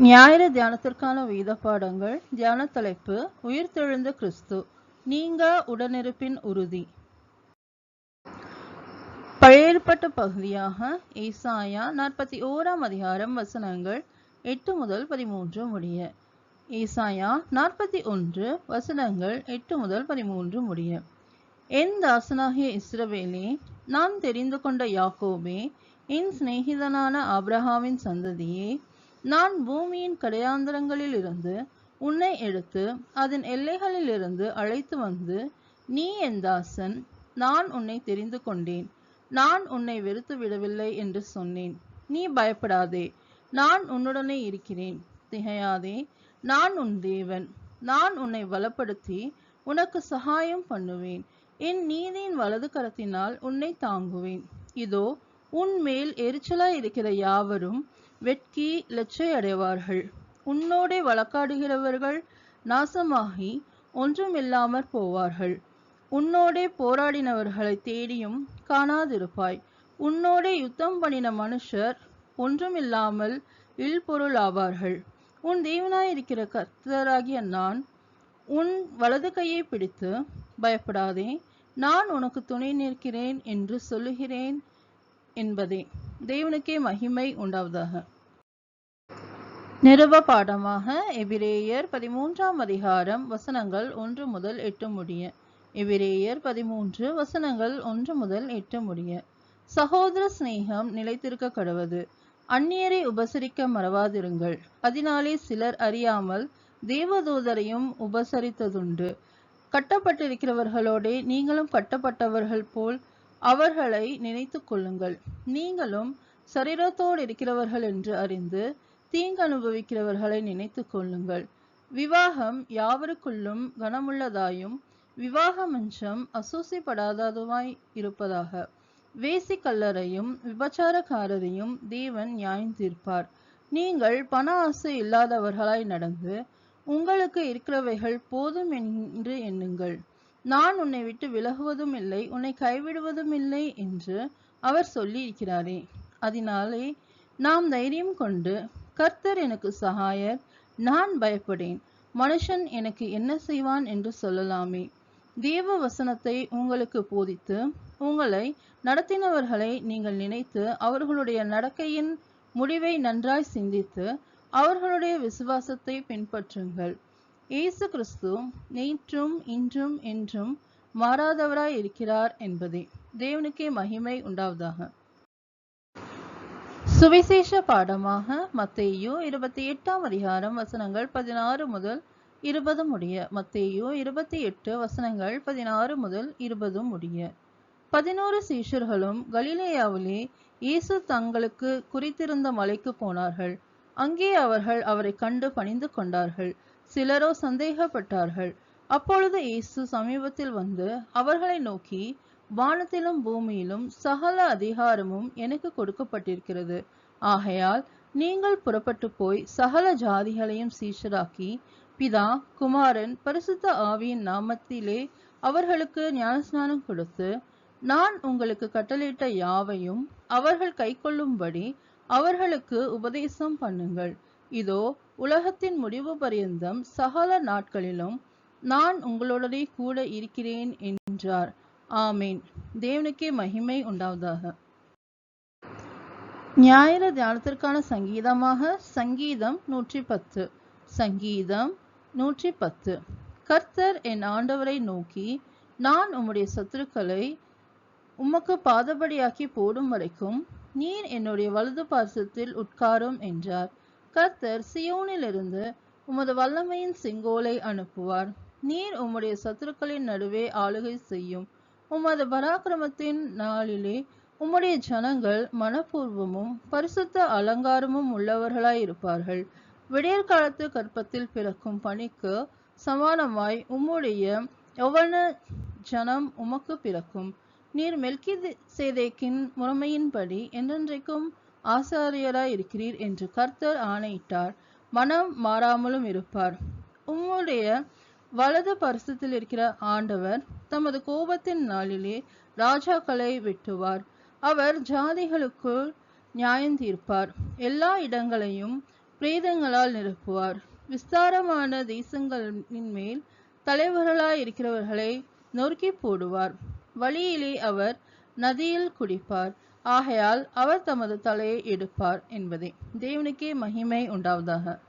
ஞாயிறு தியானத்திற்கான வேத பாடங்கள். தியான தலைப்பு: உயிர்த்தெழுந்த கிறிஸ்து, நீங்க உடனிருப்பின் உறுதி. பழைய ஏற்பாட்டு பகுதியாக ஏசாயா 41ஆம் அதிகாரம் வசனங்கள் 8 முதல் 13 முடிய. ஏசாயா 41 வசனங்கள் 8 முதல் 13 முடிய. என் தாசனாகிய இஸ்ரவேலே, நான் தெரிந்து கொண்ட யாக்கோபே, என் சிநேகிதனான ஆபிரகாமின் சந்ததியே, நான் பூமியின் கடையாந்தரங்களில் இருந்து உன்னை எடுத்து அதன் எல்லைகளிலிருந்து அழைத்து வந்து, நீ என் தாசன், நான் உன்னை தெரிந்து கொண்டேன், நான் உன்னை வெறுத்து விடவில்லை என்று சொன்னேன். நீ பயப்படாதே, நான் உன்னுடனே இருக்கிறேன், திகையாதே, நான் உன் தேவன், நான் உன்னை பலப்படுத்தி உனக்கு சகாயம் பண்ணுவேன், என் நீதியின் வலது கரத்தினால் உன்னை தாங்குவேன். இதோ, உன் மேல் எரிச்சலாய் இருக்கிற யாவரும் வெட்கி லட்சை அடைவார்கள். உன்னோடே வழக்காடுகிறவர்கள் நாசமாகி ஒன்றுமில்லாமற் போவார்கள். உன்னோடே போராடினவர்களை தேடியும் காணாதிருப்பாய். உன்னோடே யுத்தம் பண்ணின மனுஷர் ஒன்றுமில்லாமல் இல்பொருள் ஆவார்கள். உன் தேவனாயிருக்கிற கர்த்தராகிய நான் உன் வலது கையை பிடித்து, பயப்படாதே, நான் உனக்கு துணை நிற்கிறேன் என்று சொல்லுகிறேன் என்பதே. தேவனுக்கே மகிமை உண்டாவதாக. நிருப பாடமாக எபிரேயர் 13ஆம் அதிகாரம் வசனங்கள் 1 முதல் 8 முடிய. எபிரேயர் 13 வசனங்கள் 1 முதல் 8 முடிய. சகோதர சிநேகம் நிலைத்திருக்க கடவது. அந்நியரை உபசரிக்க மறவாதிருங்கள். அதனாலே சிலர் அறியாமல் தேவதூதரையும் உபசரித்ததுண்டு. கட்டப்பட்டிருக்கிறவர்களோடே நீங்களும் கட்டப்பட்டவர்கள் போல் அவர்களை நினைத்து கொள்ளுங்கள். நீங்களும் சரீரத்தோடு இருக்கிறவர்கள் என்று அறிந்து தீங்கு அனுபவிக்கிறவர்களை நினைத்து கொள்ளுங்கள். விவாகம் யாவருக்குள்ளும் கனமுள்ளதாயும் விவாக மஞ்சம் அசூசிப்படாததுமாய் இருப்பதாக. வேசி கல்லரையும் விபச்சாரக்காரரையும் தேவன் நியாயம் தீர்ப்பார். நீங்கள் பண ஆசை இல்லாதவர்களாய் நடந்து உங்களுக்கு இருக்கிறவைகள் போதும் என்று எண்ணுங்கள். நான் உன்னை விட்டு விலகுவதும் இல்லை, உன்னை கைவிடுவதும் இல்லை என்று அவர் சொல்லி இருக்கிறாரே. அதனாலே நாம் தைரியம் கொண்டு, கர்த்தர் எனக்கு சகாயர், நான் பயப்படேன், மனுஷன் எனக்கு என்ன செய்வான் என்று சொல்லலாமே. தேவ வசனத்தை உங்களுக்கு போதித்து உங்களை நடத்தினவர்களை நீங்கள் நினைத்து அவர்களுடைய நடக்கையின் முடிவை நன்றாய் சிந்தித்து அவர்களுடைய விசுவாசத்தை பின்பற்றுங்கள். இயேசு கிறிஸ்து நேற்றும் இன்றும் என்றும் மாறாதவராய் இருக்கிறார் என்பதே. தேவனுக்கே மகிமை உண்டாவதாக. சுவிசேஷ பாடமாக மத்தேயு 28ஆம் அதிகாரம் வசனங்கள் 16 முதல் 20 முடிய. மத்தேயு 28 வசனங்கள் 16 முதல் 20 முடிய. 11 சீஷர்களும் கலிலேயாவிலே இயேசு தங்களுக்கு குறித்திருந்த மலைக்கு போனார்கள். அங்கே அவர்கள் அவரை கண்டு பணிந்து கொண்டார்கள். சிலரோ சந்தேகப்பட்டார்கள். அப்பொழுது இயேசு சமீபத்தில் வந்து அவர்களை நோக்கி, வானத்திலும் பூமியிலும் சகல அதிகாரமும் எனக்கு கொடுக்கப்பட்டிருக்கிறது. ஆகையால் நீங்கள் புறப்பட்டு போய் சகல ஜாதிகளையும் சீஷராக்கி, பிதா, குமாரன், பரிசுத்த ஆவியின் நாமத்திலே அவர்களுக்கு ஞானஸ்நானம் கொடுத்து, நான் உங்களுக்கு கட்டளையிட்ட யாவையும் அவர்கள் கைக்கொள்ளும்படி அவர்களுக்கு உபதேசம் பண்ணுங்கள். இதோ, உலகத்தின் முடிவு பரியந்தம் சகல நாட்களிலும் நான் உங்களுடனே கூட இருக்கிறேன் என்றார். ஆமேன். தேவனுக்கே மகிமை உண்டாவதாக. ஞாயிறு தியானத்திற்கான சங்கீதமாக சங்கீதம் 110. சங்கீதம் 110. கர்த்தர் என் ஆண்டவரை நோக்கி, நான் உம்முடைய சத்துருக்களை உமக்கு பாதபடியாக்கி போடும் வரைக்கும் நீர் என்னுடைய வலது பார்சத்தில் உட்காரும் என்றார். கர்த்தர் சியோனிலிருந்து உமது வல்லமையின் செங்கோலை அனுப்புவார். நீர் உம்முடைய சத்துருக்களின் நடுவே ஆளுகை செய்யும். உமது பராக்கிரமத்தின் நாளிலே உம்முடைய ஜனங்கள் மனப்பூர்வமும் பரிசுத்த அலங்காரமும் உள்ளவர்களாயிருப்பார்கள். விடியற்காலத்து கற்பத்தில் பிறக்கும் பணிக்கு சமானமாய் உம்முடைய யௌவன ஜனம் உமக்கு பிறக்கும். நீர் மெல்கிசேதேக்கின் முறைமையின்படி என்றென்றைக்கும் ஆசாரியராய் இருக்கிறீர் என்று கர்த்தர் ஆணையிட்டார். மனம் மாறாமலும் இருப்பார். உம்முடைய வலது பரிசுத்தில் இருக்கிற ஆண்டவர் தமது கோபத்தின் நாளிலே ராஜாக்களை வெட்டுவார். அவர் ஜாதிகளுக்குள் நியாயம் தீர்ப்பார். எல்லா இடங்களையும் பிரேதங்களால் நிரப்புவார். விஸ்தாரமான தேசங்களின் மேல் தலைவர்களாய் இருக்கிறவர்களை நொறுக்கி போடுவார். வழியிலே அவர் நதியில் குடிப்பார். ஆகையால் அவர் தமது தலையை எடுப்பார் என்பதே. தேவனுக்கே மகிமை உண்டாவதாக.